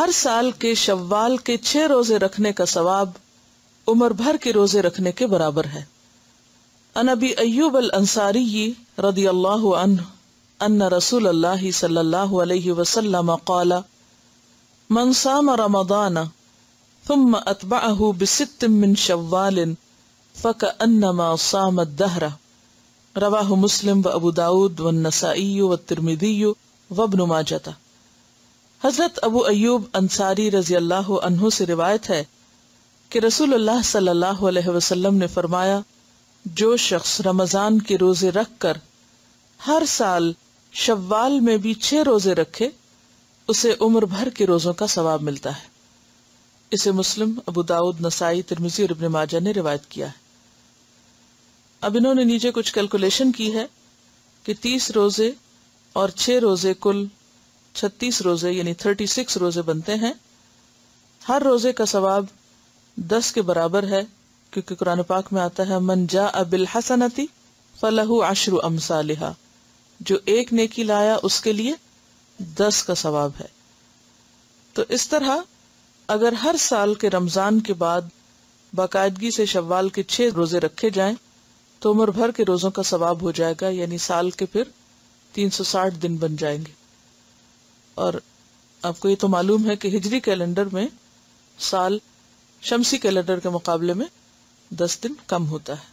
ہر سال کے شوال کے 6 روزے رکھنے کا ثواب عمر بھر کے روزے رکھنے کے برابر ہے۔ عن ابی ایوب الانصاری رضی اللہ عنہ ان رسول اللہ صلی اللہ علیہ وسلم قال من صام رمضان ثم اتبعه بست من شوال فكأنما صام الدهر رواہ مسلم و ابو داود والنسائی والترمذی وابن ماجہ۔ حضرت ابو ایوب انصاری رضی اللہ عنہ سے روایت ہے کہ رسول اللہ صلی اللہ علیہ وسلم نے فرمایا، جو شخص رمضان کے روزے رکھ کر ہر سال شوال میں بھی 6 روزے رکھے اسے عمر بھر کے روزوں کا ثواب ملتا ہے۔ اسے مسلم، ابو داؤد، نسائی، ترمذی اور ابن ماجہ نے روایت کیا ہے۔ اب انہوں نے نیچے کچھ کیلکولیشن کی ہے کہ 30 روزے اور 6 روزے کل 36 روزے یعنی 36 روزے بنتے ہیں۔ ہر روزے کا ثواب 10 کے برابر ہے، کیونکہ قرآن پاک میں آتا ہے من جاء بالحسنۃ فلہ 10 امثالھا، جو ایک نیکی لایا اس کے لیے 10 کا ثواب ہے۔ تو اس طرح اگر ہر سال کے رمضان کے بعد باقاعدگی سے شوال کے 6 روزے رکھے جائیں تو عمر بھر کے روزوں کا ثواب ہو جائے گا، یعنی سال کے پھر 360 دن بن جائیں گے۔ اور آپ کو یہ تو معلوم ہے کہ ہجری کیلنڈر میں سال شمسی کیلنڈر کے مقابلے میں 10 دن کم ہوتا ہے۔